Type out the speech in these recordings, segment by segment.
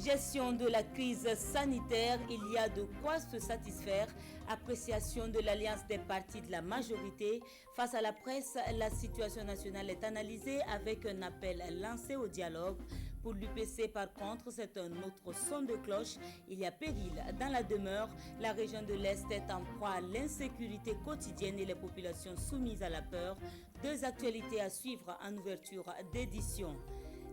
Gestion de la crise sanitaire, il y a de quoi se satisfaire. Appréciation de l'alliance des partis de la majorité. Face à la presse, la situation nationale est analysée avec un appel lancé au dialogue. Pour l'UPC, par contre, c'est un autre son de cloche. Il y a péril dans la demeure. La région de l'Est est en proie à l'insécurité quotidienne et les populations soumises à la peur. Deux actualités à suivre en ouverture d'édition.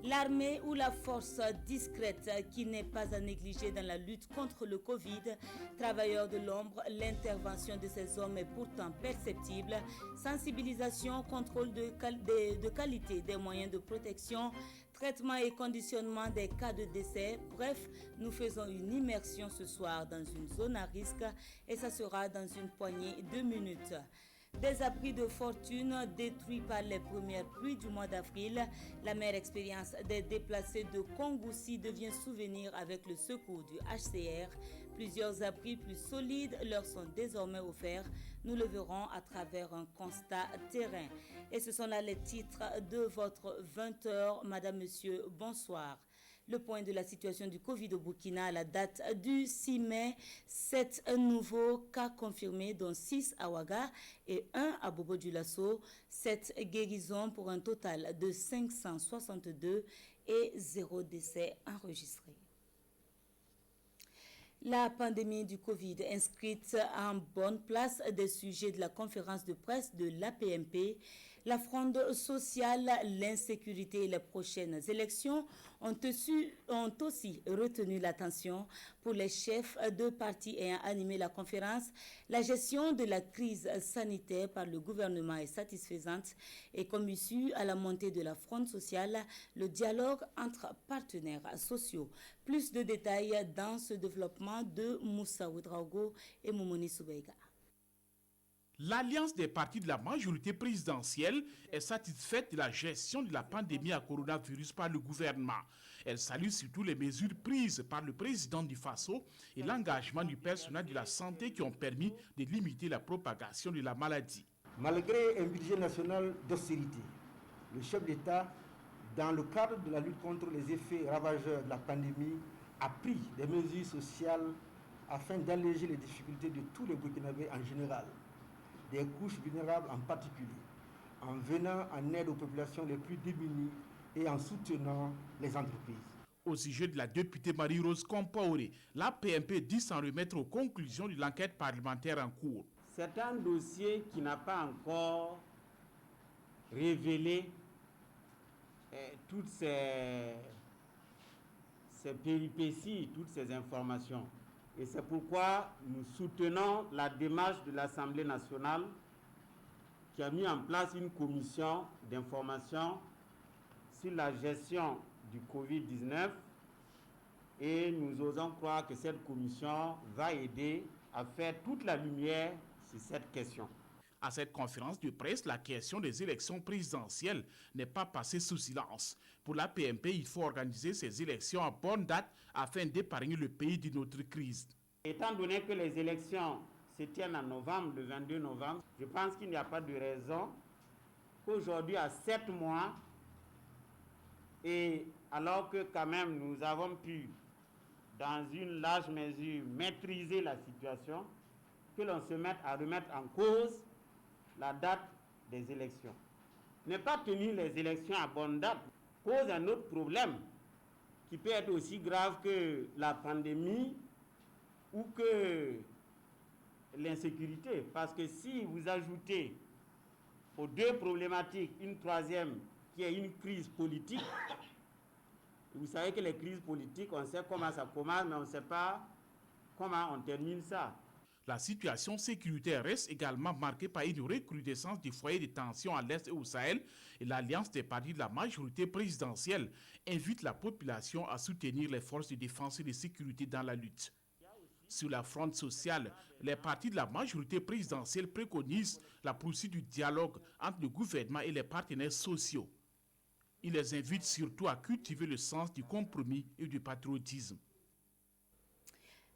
L'armée ou la force discrète qui n'est pas à négliger dans la lutte contre le Covid. Travailleurs de l'ombre, l'intervention de ces hommes est pourtant perceptible. Sensibilisation, contrôle de qualité des moyens de protection, traitement et conditionnement des cas de décès. Bref, nous faisons une immersion ce soir dans une zone à risque et ça sera dans une poignée de minutes. Des abris de fortune détruits par les premières pluies du mois d'avril. La mère expérience des déplacés de Kongoussi devient souvenir avec le secours du HCR. Plusieurs abris plus solides leur sont désormais offerts. Nous le verrons à travers un constat terrain. Et ce sont là les titres de votre 20h. Madame, Monsieur, bonsoir. Le point de la situation du Covid au Burkina à la date du 6 mai. 7 nouveaux cas confirmés, dont 6 à Ouaga et 1 à Bobo-Dioulasso. 7 guérisons pour un total de 562 et 0 décès enregistrés. La pandémie du Covid inscrite en bonne place des sujets de la conférence de presse de l'APMP. La fronde sociale, l'insécurité et les prochaines élections ont aussi retenu l'attention pour les chefs de partis ayant animé la conférence. La gestion de la crise sanitaire par le gouvernement est satisfaisante et comme issue à la montée de la fronde sociale, le dialogue entre partenaires sociaux. Plus de détails dans ce développement de Moussa Ouedraogo et Momoni Soubeiga. L'alliance des partis de la majorité présidentielle est satisfaite de la gestion de la pandémie à coronavirus par le gouvernement. Elle salue surtout les mesures prises par le président du Faso et l'engagement du personnel de la santé qui ont permis de limiter la propagation de la maladie. Malgré un budget national d'austérité, le chef d'État, dans le cadre de la lutte contre les effets ravageurs de la pandémie, a pris des mesures sociales afin d'alléger les difficultés de tous les Burkinabés en général, des couches vulnérables en particulier, en venant en aide aux populations les plus démunies et en soutenant les entreprises. Au sujet de la députée Marie-Rose Compaoré, la PMP dit s'en remettre aux conclusions de l'enquête parlementaire en cours. C'est un dossier qui n'a pas encore révélé toutes ces péripéties, toutes ces informations. Et c'est pourquoi nous soutenons la démarche de l'Assemblée nationale qui a mis en place une commission d'information sur la gestion du Covid-19 et nous osons croire que cette commission va aider à faire toute la lumière sur cette question. À cette conférence de presse, la question des élections présidentielles n'est pas passée sous silence. Pour la PMP, il faut organiser ces élections à bonne date afin d'épargner le pays d'une autre crise. Étant donné que les élections se tiennent en novembre, le 22 novembre, je pense qu'il n'y a pas de raison qu'aujourd'hui, à 7 mois, et alors que quand même nous avons pu, dans une large mesure, maîtriser la situation, que l'on se mette à remettre en cause la date des élections. Ne pas tenir les élections à bonne date pose un autre problème qui peut être aussi grave que la pandémie ou que l'insécurité. Parce que si vous ajoutez aux deux problématiques une troisième qui est une crise politique, vous savez que les crises politiques, on sait comment ça commence, mais on ne sait pas comment on termine ça. La situation sécuritaire reste également marquée par une recrudescence des foyers de tension à l'Est et au Sahel et l'alliance des partis de la majorité présidentielle invite la population à soutenir les forces de défense et de sécurité dans la lutte. Sur la fronde sociale, les partis de la majorité présidentielle préconisent la poursuite du dialogue entre le gouvernement et les partenaires sociaux. Ils les invitent surtout à cultiver le sens du compromis et du patriotisme.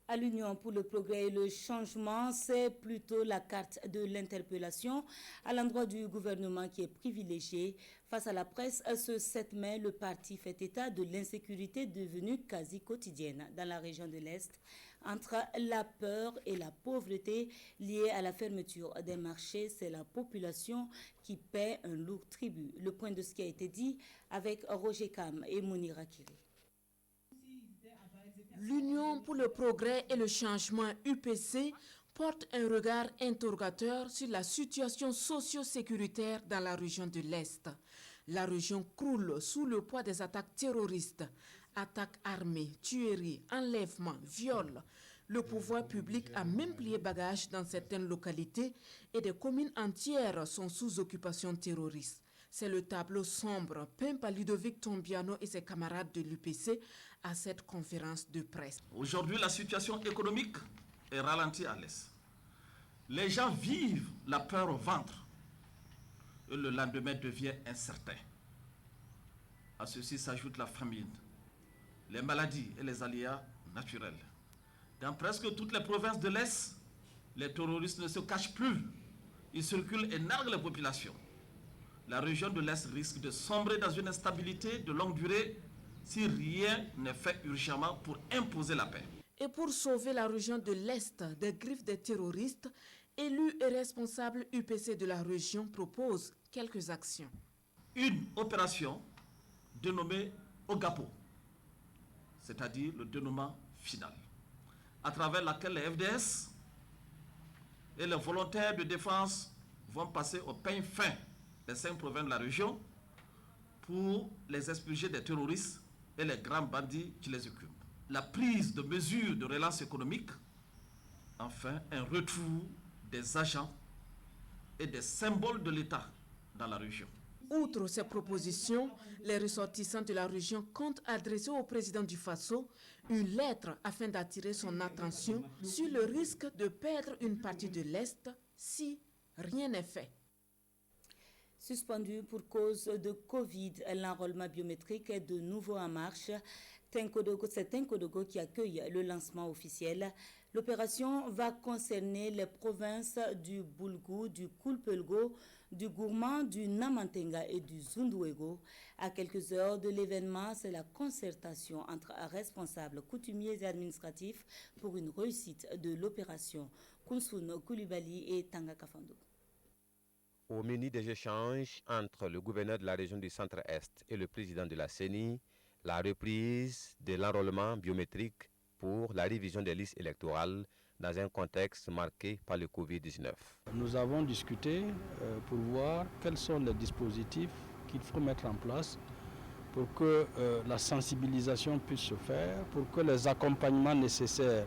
À l'Union pour le progrès et le changement, c'est plutôt la carte de l'interpellation à l'endroit du gouvernement qui est privilégiée Face à la presse, ce 7 mai, le parti fait état de l'insécurité devenue quasi quotidienne dans la région de l'Est, entre la peur et la pauvreté liée à la fermeture des marchés. C'est la population qui paie un lourd tribut. Le point de ce qui a été dit avec Roger Kam et Mounira Kiri. L'Union pour le progrès et le changement UPC porte un regard interrogateur sur la situation socio-sécuritaire dans la région de l'Est. La région croule sous le poids des attaques terroristes, attaques armées, tueries, enlèvements, viols. Le pouvoir public a même plié bagage dans certaines localités et des communes entières sont sous occupation terroriste. C'est le tableau sombre peint par Ludovic Tombiano et ses camarades de l'UPC à cette conférence de presse. Aujourd'hui, la situation économique est ralentie à l'Est. Les gens vivent la peur au ventre et le lendemain devient incertain. À ceci s'ajoute la famine, les maladies et les aléas naturels. Dans presque toutes les provinces de l'Est, les terroristes ne se cachent plus. Ils circulent et narguent les populations. La région de l'Est risque de sombrer dans une instabilité de longue durée si rien n'est fait urgemment pour imposer la paix. Et pour sauver la région de l'Est des griffes des terroristes, élus et responsables UPC de la région proposent quelques actions. Une opération dénommée Ogapo, c'est-à-dire le dénouement final, à travers laquelle les FDS et les volontaires de défense vont passer au peigne fin des 5 provinces de la région pour les expulser des terroristes et les grands bandits qui les occupent. La prise de mesures de relance économique, enfin un retour des agents et des symboles de l'État dans la région. Outre ces propositions, les ressortissants de la région comptent adresser au président du Faso une lettre afin d'attirer son attention sur le risque de perdre une partie de l'Est si rien n'est fait. Suspendu pour cause de Covid, l'enrôlement biométrique est de nouveau en marche. C'est Tenkodogo qui accueille le lancement officiel. L'opération va concerner les provinces du Boulgou, du Koulpelgo, du Gourmand, du Namantenga et du Zunduego. À quelques heures de l'événement, c'est la concertation entre responsables coutumiers et administratifs pour une réussite de l'opération. Kounsoun Koulibaly et Tanga Kafando. Au menu des échanges entre le gouverneur de la région du Centre-Est et le président de la CENI, la reprise de l'enrôlement biométrique pour la révision des listes électorales dans un contexte marqué par le Covid-19. Nous avons discuté pour voir quels sont les dispositifs qu'il faut mettre en place pour que la sensibilisation puisse se faire, pour que les accompagnements nécessaires,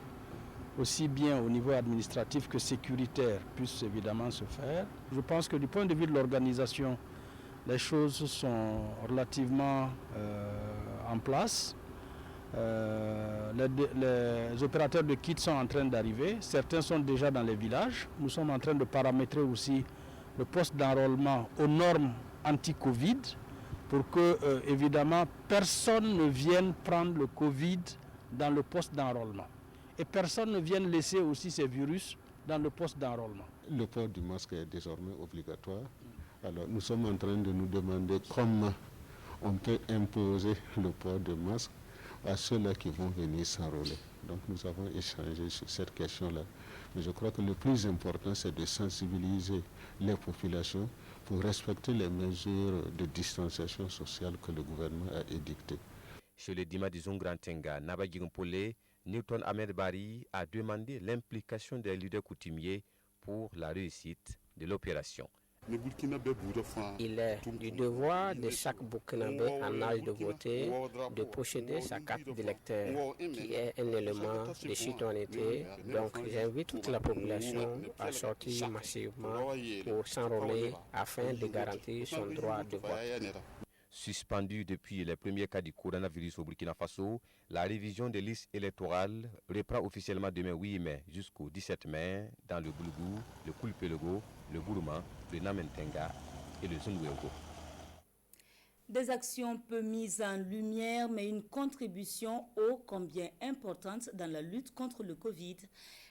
aussi bien au niveau administratif que sécuritaire, puissent évidemment se faire. Je pense que du point de vue de l'organisation, les choses sont relativement en place. Les opérateurs de kits sont en train d'arriver. Certains sont déjà dans les villages. Nous sommes en train de paramétrer aussi le poste d'enrôlement aux normes anti-Covid pour que, évidemment, personne ne vienne prendre le Covid dans le poste d'enrôlement. Et personne ne vienne laisser aussi ces virus dans le poste d'enrôlement. Le port du masque est désormais obligatoire. Alors nous sommes en train de nous demander comment on peut imposer le port de masque à ceux-là qui vont venir s'enrôler. Donc nous avons échangé sur cette question-là. Mais je crois que le plus important, c'est de sensibiliser les populations pour respecter les mesures de distanciation sociale que le gouvernement a édictées. Chez le Dima Dizon Grand Tenga, Nabagirmpolé, Newton Ahmed Bari a demandé l'implication des leaders coutumiers pour la réussite de l'opération. Il est du devoir de chaque Burkinabé en âge de voter de posséder sa carte d'électeur, qui est un élément de citoyenneté. Donc j'invite toute la population à sortir massivement pour s'enrôler afin de garantir son droit de vote. Suspendu depuis les premiers cas du coronavirus au Burkina Faso, la révision des listes électorales reprend officiellement demain 8 mai jusqu'au 17 mai dans le Boulgou, le Koulpelego, le Gourmand, le Namentenga et le Zunduego. Des actions peu mises en lumière, mais une contribution ô combien importante dans la lutte contre le Covid.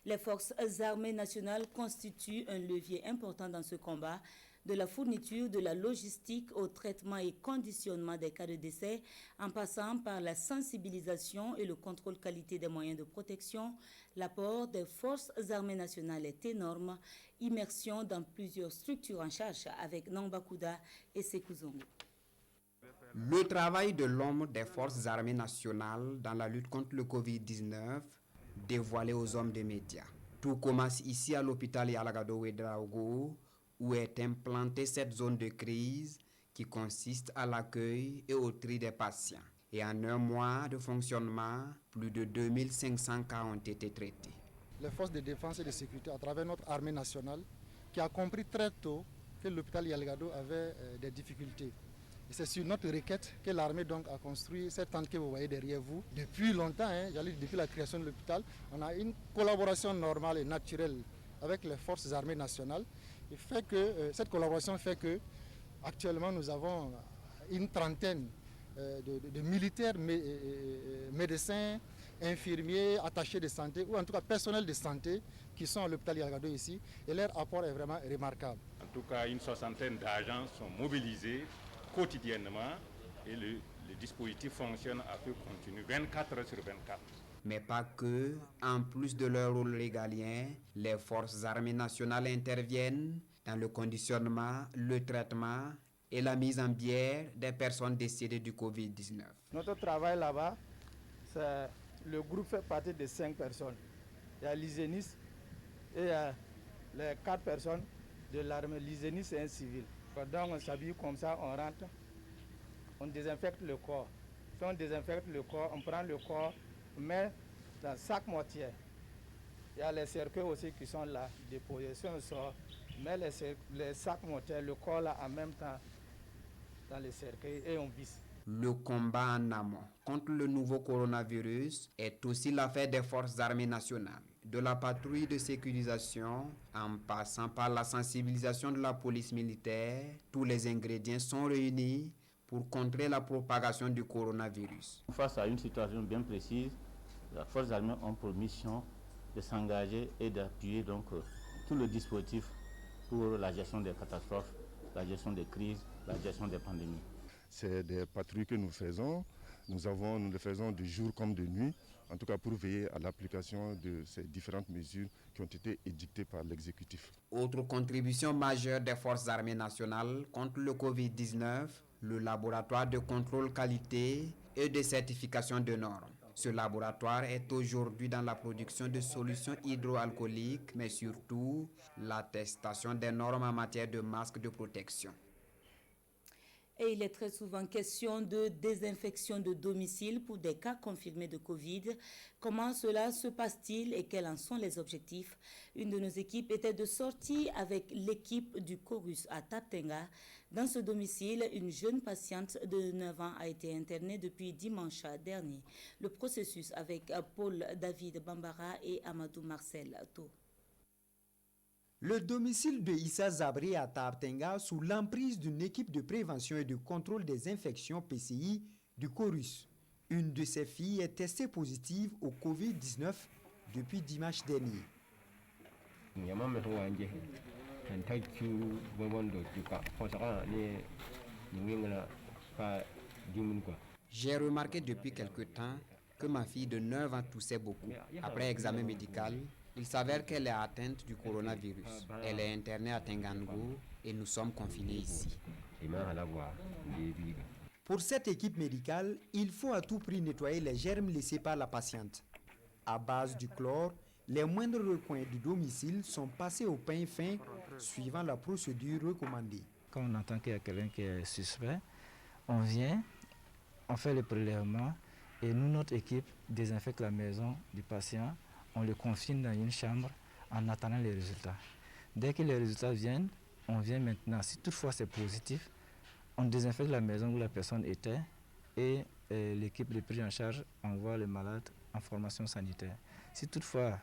Les forces armées nationales constituent un levier important dans ce combat. de la fourniture, de la logistique au traitement et conditionnement des cas de décès, en passant par la sensibilisation et le contrôle qualité des moyens de protection. L'apport des forces armées nationales est énorme. Immersion dans plusieurs structures en charge avec Namba Kouda et Sekou Zongo. Le travail de l'homme des forces armées nationales dans la lutte contre le Covid-19 dévoilé aux hommes des médias. Tout commence ici à l'hôpital Yalagado Ouedraogo, où est implantée cette zone de crise qui consiste à l'accueil et au tri des patients. Et en un mois de fonctionnement, plus de 2500 cas ont été traités. Les forces de défense et de sécurité, à travers notre armée nationale, qui a compris très tôt que l'hôpital Yalagado avait des difficultés. Et c'est sur notre requête que l'armée donc a construit cette tente que vous voyez derrière vous. Depuis longtemps, depuis la création de l'hôpital, on a une collaboration normale et naturelle avec les forces armées nationales. Et fait que, cette collaboration fait que actuellement nous avons une trentaine de militaires, médecins, infirmiers, attachés de santé ou en tout cas personnel de santé qui sont à l'hôpital Yalagado ici. Et leur apport est vraiment remarquable. En tout cas, une soixantaine d'agents sont mobilisés quotidiennement et le dispositif fonctionne à feu continu 24 heures sur 24. Mais pas que, en plus de leur rôle régalien, les forces armées nationales interviennent dans le conditionnement, le traitement et la mise en bière des personnes décédées du Covid-19. Notre travail là-bas, le groupe fait partie de 5 personnes. Il y a l'hygiéniste et il y a les 4 personnes de l'armée. L'hygiéniste est un civil. Donc on s'habille comme ça, on rentre, on désinfecte le corps. Quand on désinfecte le corps, on prend le corps, on met dans sac mortier. Il y a les cercueils aussi qui sont là, déposés. Si on sort, on met les sacs mortiers, le corps là en même temps dans les cercueils et on visse. Le combat en amont contre le nouveau coronavirus est aussi l'affaire des forces armées nationales, de la patrouille de sécurisation, en passant par la sensibilisation de la police militaire. Tous les ingrédients sont réunis pour contrer la propagation du coronavirus. Face à une situation bien précise, les forces armées ont pour mission de s'engager et d'appuyer donc tout le dispositif pour la gestion des catastrophes, la gestion des crises, la gestion des pandémies. C'est des patrouilles que nous faisons. Nous le faisons de jour comme de nuit, en tout cas pour veiller à l'application de ces différentes mesures qui ont été édictées par l'exécutif. Autre contribution majeure des forces armées nationales contre le Covid-19, le laboratoire de contrôle qualité et de certification de normes. Ce laboratoire est aujourd'hui dans la production de solutions hydroalcooliques, mais surtout l'attestation des normes en matière de masques de protection. Et il est très souvent question de désinfection de domicile pour des cas confirmés de Covid. Comment cela se passe-t-il et quels en sont les objectifs? Une de nos équipes était de sortie avec l'équipe du Chorus à Taptenga. Dans ce domicile, une jeune patiente de 9 ans a été internée depuis dimanche dernier. Le processus avec Paul David Bambara et Amadou Marcel To. Le domicile de Issa Zabri à Taptenga sous l'emprise d'une équipe de prévention et de contrôle des infections PCI du Chorus. Une de ses filles est testée positive au Covid-19 depuis dimanche dernier. J'ai remarqué depuis quelque temps que ma fille de 9 ans toussait beaucoup. Après examen médical, il s'avère qu'elle est atteinte du coronavirus. Elle est internée à Tengango et nous sommes confinés ici. Pour cette équipe médicale, il faut à tout prix nettoyer les germes laissés par la patiente. À base du chlore, les moindres recoins du domicile sont passés au pain fin suivant la procédure recommandée. Quand on entend qu'il y a quelqu'un qui est suspect, on vient, on fait le prélèvement et nous, notre équipe, désinfecte la maison du patient. On le confine dans une chambre en attendant les résultats. Dès que les résultats viennent, on vient maintenant. Si toutefois c'est positif, on désinfecte la maison où la personne était et l'équipe de prise en charge envoie le malade en formation sanitaire. Si toutefois,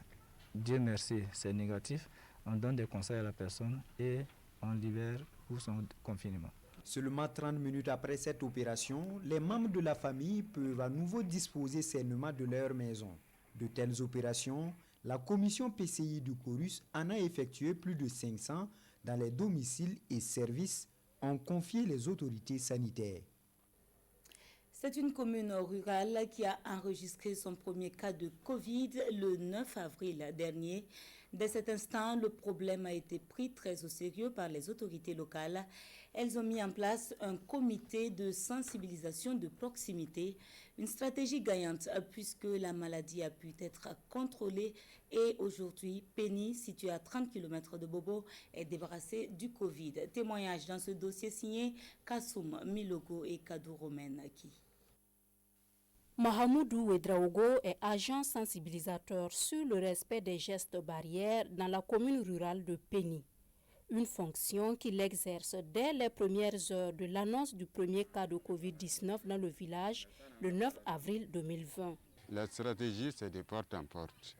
Dieu merci, c'est négatif, on donne des conseils à la personne et on libère pour son confinement. Seulement 30 minutes après cette opération, les membres de la famille peuvent à nouveau disposer sainement de leur maison. De telles opérations, la commission PCI du Chorus en a effectué plus de 500 dans les domiciles et services, ont confié les autorités sanitaires. C'est une commune rurale qui a enregistré son premier cas de Covid le 9 avril dernier. Dès cet instant, le problème a été pris très au sérieux par les autorités locales. Elles ont mis en place un comité de sensibilisation de proximité, une stratégie gagnante puisque la maladie a pu être contrôlée et aujourd'hui, Péni, situé à 30 km de Bobo, est débarrassé du Covid. Témoignage dans ce dossier signé Kassoum Milogo et Kadou Romain-Naki. Mahamoudou Ouedraogo est agent sensibilisateur sur le respect des gestes barrières dans la commune rurale de Péni. Une fonction qu'il exerce dès les premières heures de l'annonce du premier cas de Covid-19 dans le village le 9 avril 2020. La stratégie, c'est de porte en porte.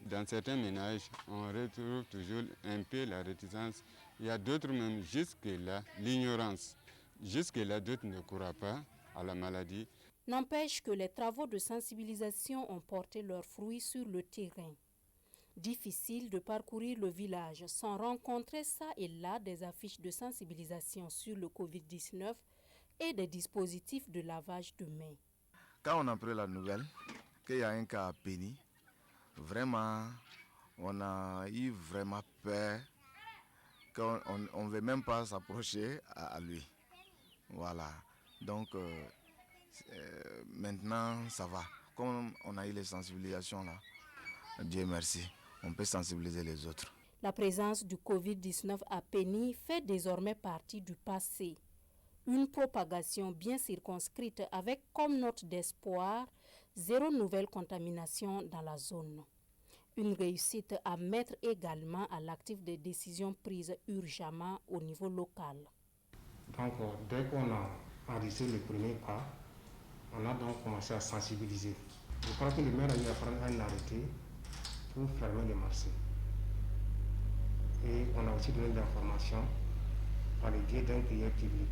Dans certains ménages, on retrouve toujours un peu la réticence. Il y a d'autres même, jusque-là, l'ignorance. Jusque-là, d'autres ne croient pas à la maladie. N'empêche que les travaux de sensibilisation ont porté leurs fruits sur le terrain. Difficile de parcourir le village sans rencontrer ça et là des affiches de sensibilisation sur le Covid-19 et des dispositifs de lavage de mains. Quand on a pris la nouvelle qu'il y a un cas à Péni, vraiment, on a eu vraiment peur qu'on ne veut même pas s'approcher à lui. Voilà. Donc, maintenant, ça va. Comme on a eu les sensibilisations là, Dieu merci, on peut sensibiliser les autres. La présence du Covid-19 à Péni fait désormais partie du passé. Une propagation bien circonscrite avec comme note d'espoir, 0 nouvelle contamination dans la zone. Une réussite à mettre également à l'actif des décisions prises urgemment au niveau local. Donc, dès qu'on a enregistré le premier cas, on a donc commencé à sensibiliser. Je crois que le maire a eu à prendre un arrêté pour fermer les marchés. Et on a aussi donné des informations par le biais d'un prière public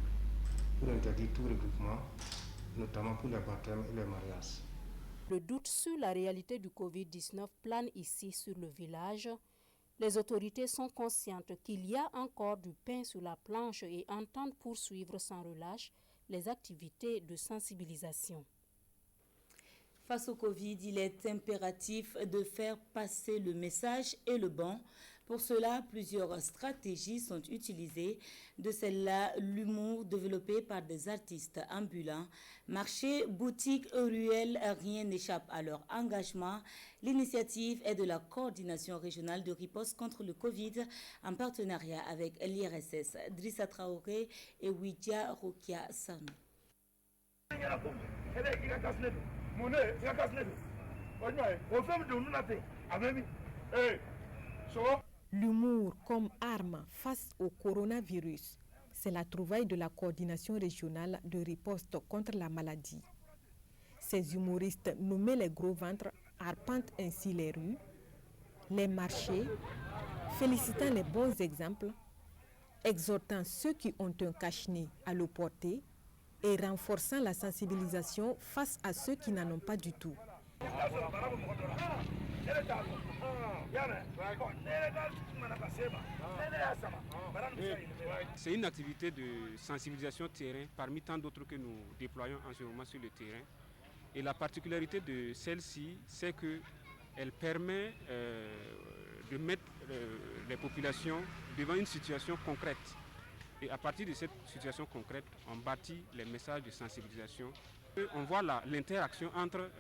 pour interdire tout regroupement, notamment pour les baptêmes et les mariages. Le doute sur la réalité du Covid-19 plane ici sur le village. Les autorités sont conscientes qu'il y a encore du pain sur la planche et entendent poursuivre sans relâche les activités de sensibilisation. Face au Covid, il est impératif de faire passer le message et le bon. Pour cela, plusieurs stratégies sont utilisées. De celles-là, l'humour développé par des artistes ambulants. Marchés, boutiques, ruelles, rien n'échappe à leur engagement. L'initiative est de la coordination régionale de riposte contre le Covid en partenariat avec l'IRSS, Drissa Traoré et Ouidia Rokia Sanou. L'humour comme arme face au coronavirus, c'est la trouvaille de la coordination régionale de riposte contre la maladie. Ces humoristes nommés les gros ventres arpentent ainsi les rues, les marchés, félicitant les bons exemples, exhortant ceux qui ont un cache-nez à le porter et renforçant la sensibilisation face à ceux qui n'en ont pas du tout. C'est une activité de sensibilisation terrain parmi tant d'autres que nous déployons en ce moment sur le terrain. Et la particularité de celle-ci, c'est qu'elle permet de mettre les populations devant une situation concrète. Et à partir de cette situation concrète, on bâtit les messages de sensibilisation. Et on voit l'interaction entre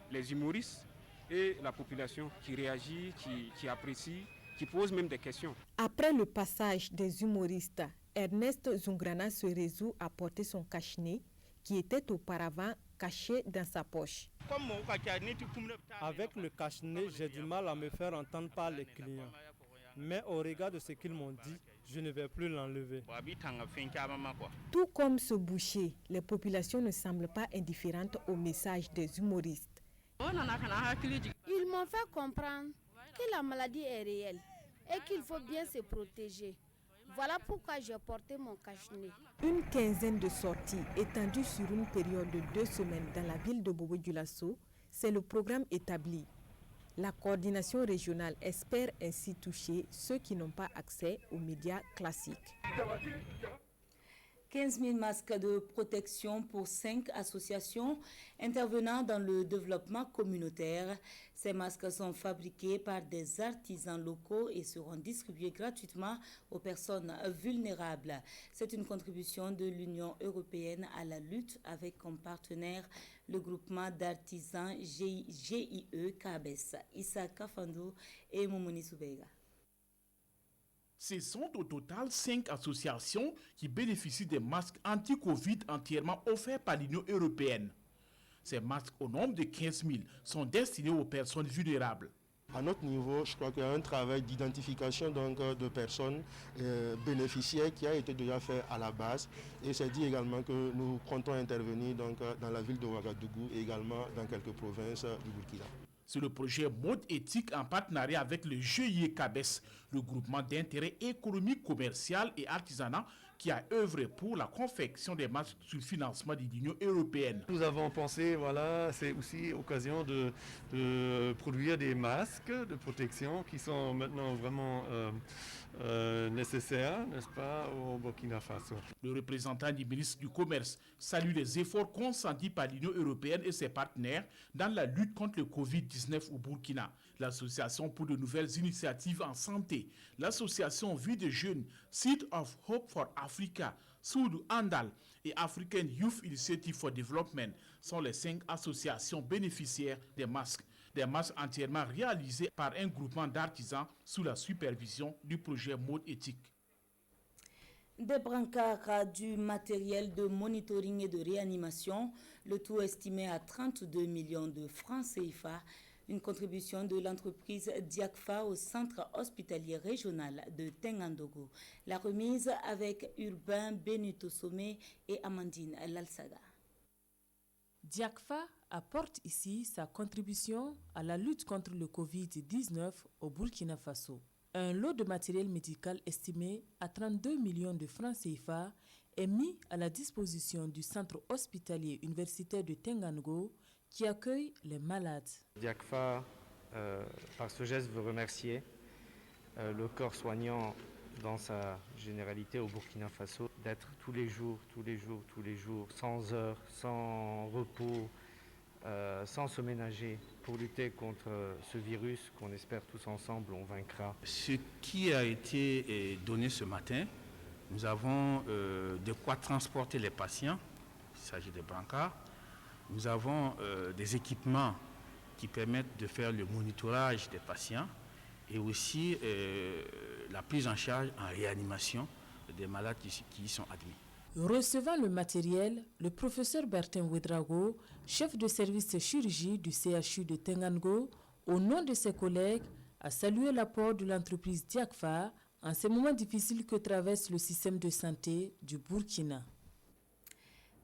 les humoristes et la population qui réagit, qui apprécie, qui pose même des questions. Après le passage des humoristes, Ernest Zungrana se résout à porter son cache-nez qui était auparavant caché dans sa poche. Avec le cache-nez, j'ai du mal à me faire entendre par les clients. Mais au regard de ce qu'ils m'ont dit, je ne vais plus l'enlever. Tout comme ce boucher, les populations ne semblent pas indifférentes au message des humoristes. Ils m'ont fait comprendre que la maladie est réelle et qu'il faut bien se protéger. Voilà pourquoi j'ai porté mon cache-nez. Une quinzaine de sorties étendues sur une période de 2 semaines dans la ville de Bobo-Dioulasso, c'est le programme établi. La coordination régionale espère ainsi toucher ceux qui n'ont pas accès aux médias classiques. 15 000 masques de protection pour 5 associations intervenant dans le développement communautaire. Ces masques sont fabriqués par des artisans locaux et seront distribués gratuitement aux personnes vulnérables. C'est une contribution de l'Union européenne à la lutte avec comme partenaire le groupement d'artisans GIE KABES, Issa Kafando et Moumouni Soubega. Ce sont au total 5 associations qui bénéficient des masques anti-Covid entièrement offerts par l'Union européenne. Ces masques, au nombre de 15 000, sont destinés aux personnes vulnérables. À notre niveau, je crois qu'il y a un travail d'identification de personnes bénéficiaires qui a été déjà fait à la base. Et c'est dit également que nous comptons intervenir dans la ville de Ouagadougou et également dans quelques provinces du Burkina. C'est le projet Mode Éthique en partenariat avec le GIE KABES, le groupement d'intérêt économique, commercial et artisanat qui a œuvré pour la confection des masques sous le financement de l'Union européenne. Nous avons pensé, c'est aussi l'occasion de produire des masques de protection qui sont maintenant vraiment nécessaires, n'est-ce pas, au Burkina Faso. Le représentant du ministre du Commerce salue les efforts consentis par l'Union européenne et ses partenaires dans la lutte contre le Covid-19 au Burkina. L'Association pour de nouvelles initiatives en santé, l'Association Vie des Jeunes, Seed of Hope for Africa, Soudou Andal et African Youth Initiative for Development sont les 5 associations bénéficiaires des masques. Des masques entièrement réalisés par un groupement d'artisans sous la supervision du projet Mode Éthique. Des brancards, du matériel de monitoring et de réanimation, le tout estimé à 32 millions de francs CFA, une contribution de l'entreprise Diakfa au centre hospitalier régional de Tengandogo. La remise avec Urbain Benito Somé et Amandine Lalsaga. Diakfa apporte ici sa contribution à la lutte contre le Covid-19 au Burkina Faso. Un lot de matériel médical estimé à 32 millions de francs CFA est mis à la disposition du centre hospitalier universitaire de Tengango qui accueille les malades. Diakfa, par ce geste, veut remercier le corps soignant dans sa généralité au Burkina Faso d'être tous les jours, sans heures, sans repos, sans se ménager pour lutter contre ce virus qu'on espère tous ensemble on vaincra. Ce qui a été donné ce matin, nous avons de quoi transporter les patients, il s'agit de brancards. Nous avons des équipements qui permettent de faire le monitorage des patients et aussi la prise en charge en réanimation des malades qui y sont admis. Recevant le matériel, le professeur Bertin Ouedraogo, chef de service chirurgie du CHU de Tengango, au nom de ses collègues, a salué l'apport de l'entreprise Diakfa en ces moments difficiles que traverse le système de santé du Burkina.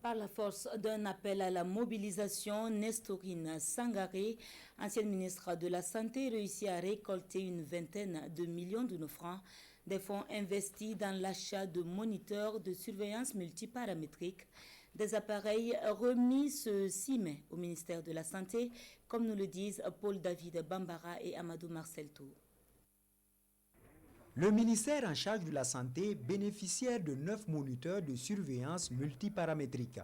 Par la force d'un appel à la mobilisation, Nestorine Sangaré, ancienne ministre de la Santé, réussit à récolter une vingtaine de millions de nos francs, des fonds investis dans l'achat de moniteurs de surveillance multiparamétrique, des appareils remis ce 6 mai au ministère de la Santé, comme nous le disent Paul-David Bambara et Amadou Marcel Tour. Le ministère en charge de la santé bénéficiaire de 9 moniteurs de surveillance multiparamétrique.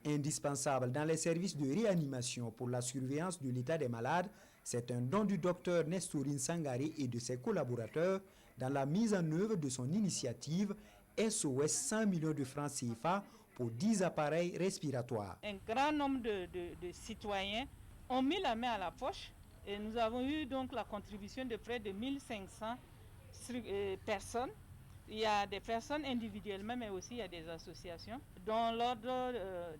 Indispensable dans les services de réanimation pour la surveillance de l'état des malades, c'est un don du docteur Nestorine Sangaré et de ses collaborateurs dans la mise en œuvre de son initiative SOS 100 millions de francs CFA pour 10 appareils respiratoires. Un grand nombre de citoyens ont mis la main à la poche et nous avons eu donc la contribution de près de 1500 personnes. Il y a des personnes individuellement, mais aussi il y a des associations, dont l'Ordre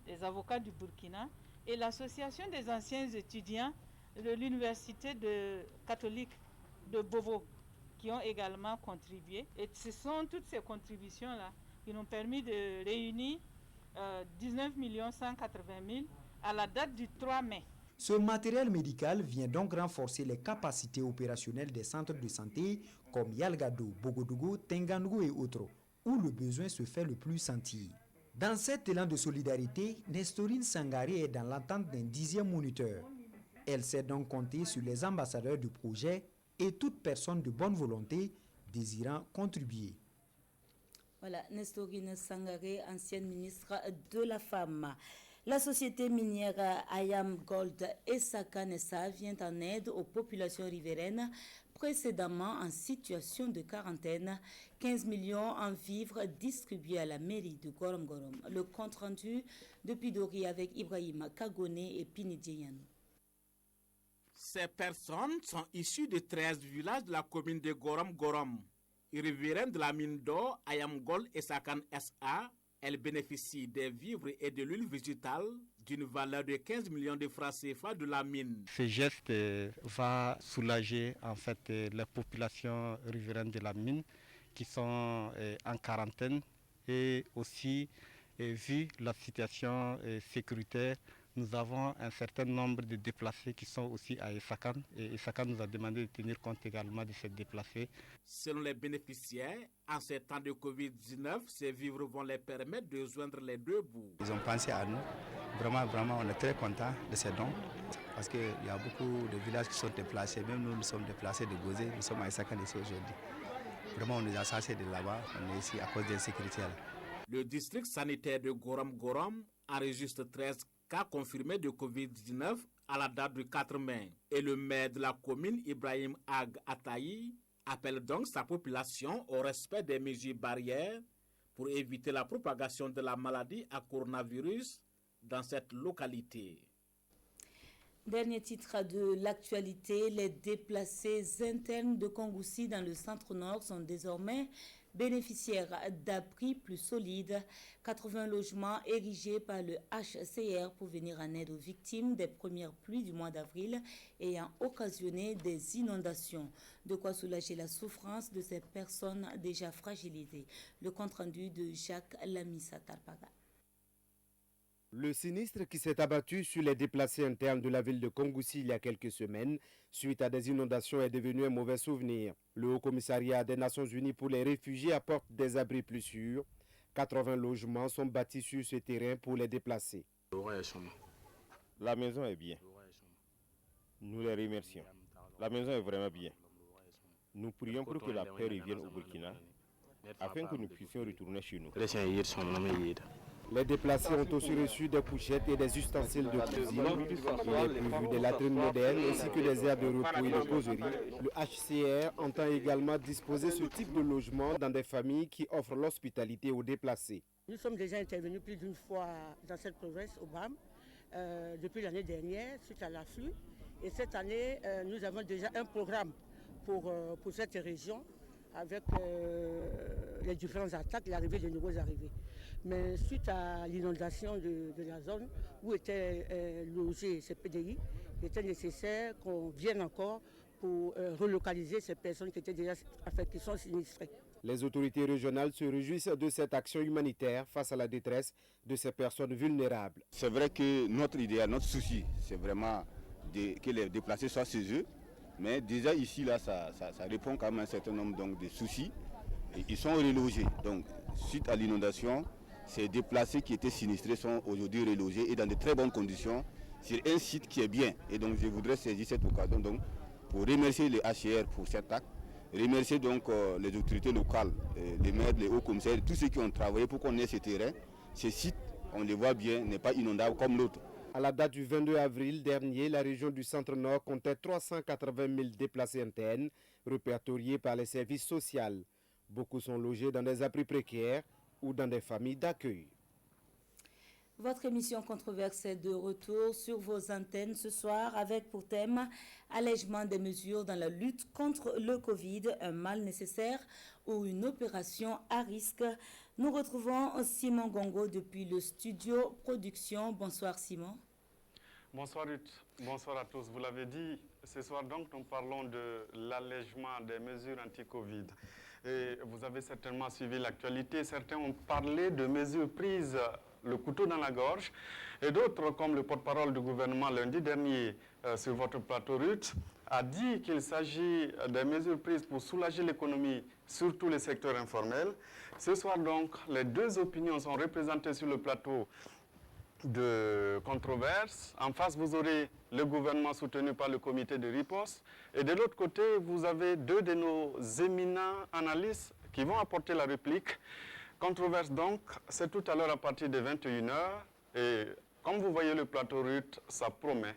des avocats du Burkina et l'Association des anciens étudiants de l'Université catholique de Bobo, qui ont également contribué. Et ce sont toutes ces contributions-là qui nous ont permis de réunir 19 180 000 à la date du 3 mai. Ce matériel médical vient donc renforcer les capacités opérationnelles des centres de santé comme Yalgado, Bogodougou, Tengango et autres, où le besoin se fait le plus sentir. Dans cet élan de solidarité, Nestorine Sangaré est dans l'attente d'un 10e moniteur. Elle sait donc compter sur les ambassadeurs du projet et toute personne de bonne volonté désirant contribuer. Voilà, Nestorine Sangaré, ancienne ministre de la Femme. La société minière Ayam Gold Essakanessa vient en aide aux populations riveraines précédemment en situation de quarantaine. 15 millions en vivres distribués à la mairie de Gorom Gorom. Le compte rendu depuis Dori avec Ibrahima Kagone et Pinidjian. Ces personnes sont issues de 13 villages de la commune de Gorom Gorom. Riveraines de la mine d'or Ayam Gold Essakan SA, elles bénéficient des vivres et de l'huile végétale d'une valeur de 15 millions de francs CFA de la mine. Ce geste va soulager en fait les populations riveraines de la mine qui sont en quarantaine et aussi vu la situation sécuritaire, nous avons un certain nombre de déplacés qui sont aussi à Essakan et Essakan nous a demandé de tenir compte également de ces déplacés. Selon les bénéficiaires, en ces temps de Covid-19, ces vivres vont les permettre de joindre les deux bouts. Ils ont pensé à nous. Vraiment, on est très contents de ces dons parce qu'il y a beaucoup de villages qui sont déplacés. Même nous sommes déplacés de Gozé, nous sommes à Essakan ici aujourd'hui. Vraiment, on nous a chassés de là-bas, on est ici à cause de l'insécurité. Le district sanitaire de Gorom Gorom enregistre 13 cas confirmés de Covid-19 à la date du 4 mai. Et le maire de la commune, Ibrahim Ag Atayi, appelle donc sa population au respect des mesures barrières pour éviter la propagation de la maladie à coronavirus dans cette localité. Dernier titre de l'actualité, les déplacés internes de Kongoussi dans le centre-nord sont désormais bénéficiaires d'abris plus solides. 80 logements érigés par le HCR pour venir en aide aux victimes des premières pluies du mois d'avril ayant occasionné des inondations. De quoi soulager la souffrance de ces personnes déjà fragilisées. Le compte-rendu de Jacques Lamissa Tarpaga. Le sinistre qui s'est abattu sur les déplacés internes de la ville de Kongoussi il y a quelques semaines, suite à des inondations, est devenu un mauvais souvenir. Le Haut-Commissariat des Nations Unies pour les réfugiés apporte des abris plus sûrs. 80 logements sont bâtis sur ce terrain pour les déplacés. La maison est bien. Nous les remercions. La maison est vraiment bien. Nous prions pour que la paix revienne au Burkina, afin que nous puissions retourner chez nous. Les déplacés ont aussi reçu des couchettes et des ustensiles de cuisine. Il est prévu des latrines modernes ainsi que des aires de repos et de causerie. Le HCR entend également disposer ce type de logement dans des familles qui offrent l'hospitalité aux déplacés. Nous sommes déjà intervenus plus d'une fois dans cette province, au BAM, depuis l'année dernière, suite à l'afflux. Et cette année, nous avons déjà un programme pour cette région avec les différentes attaques, l'arrivée des nouveaux arrivés. Mais suite à l'inondation de la zone où étaient logés ces PDI, il était nécessaire qu'on vienne encore pour relocaliser ces personnes qui étaient déjà qui sont sinistrées. Les autorités régionales se réjouissent de cette action humanitaire face à la détresse de ces personnes vulnérables. C'est vrai que notre idéal, notre souci, c'est vraiment que les déplacés soient chez eux. Mais déjà ici, là, ça répond quand même à un certain nombre donc, de soucis. Et ils sont relogés. Donc, suite à l'inondation, ces déplacés qui étaient sinistrés sont aujourd'hui relogés et dans de très bonnes conditions sur un site qui est bien. Et donc, je voudrais saisir cette occasion donc, pour remercier les HCR pour cet acte, remercier donc les autorités locales, les maires, les hauts commissaires, tous ceux qui ont travaillé pour qu'on ait ce terrain. Ces sites, on les voit bien, n'est pas inondable comme l'autre. À la date du 22 avril dernier, la région du Centre-Nord comptait 380 000 déplacés internes répertoriés par les services sociaux. Beaucoup sont logés dans des abris précaires ou dans des familles d'accueil. Votre émission Controverse est de retour sur vos antennes ce soir avec pour thème allègement des mesures dans la lutte contre le Covid, un mal nécessaire ou une opération à risque. Nous retrouvons Simon Gongo depuis le studio production. Bonsoir Simon. Bonsoir Ruth, bonsoir à tous. Vous l'avez dit, ce soir donc nous parlons de l'allègement des mesures anti-Covid. Et vous avez certainement suivi l'actualité. Certains ont parlé de mesures prises le couteau dans la gorge. Et d'autres, comme le porte-parole du gouvernement lundi dernier sur votre plateau Ruth, a dit qu'il s'agit des mesures prises pour soulager l'économie, surtout les secteurs informels. Ce soir donc, les deux opinions sont représentées sur le plateau de controverse. En face, vous aurez le gouvernement soutenu par le comité de riposte. Et de l'autre côté, vous avez deux de nos éminents analystes qui vont apporter la réplique. Controverse donc, c'est tout à l'heure à partir de 21h. Et comme vous voyez le plateau Ruth, ça promet.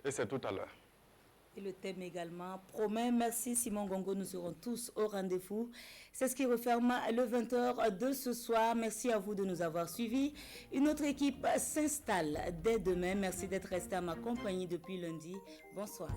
Et c'est tout à l'heure. Et le thème également promet. Merci Simon Gongo, nous serons tous au rendez-vous. C'est ce qui referme le 20h de ce soir. Merci à vous de nous avoir suivis. Une autre équipe s'installe dès demain. Merci d'être resté à ma compagnie depuis lundi. Bonsoir.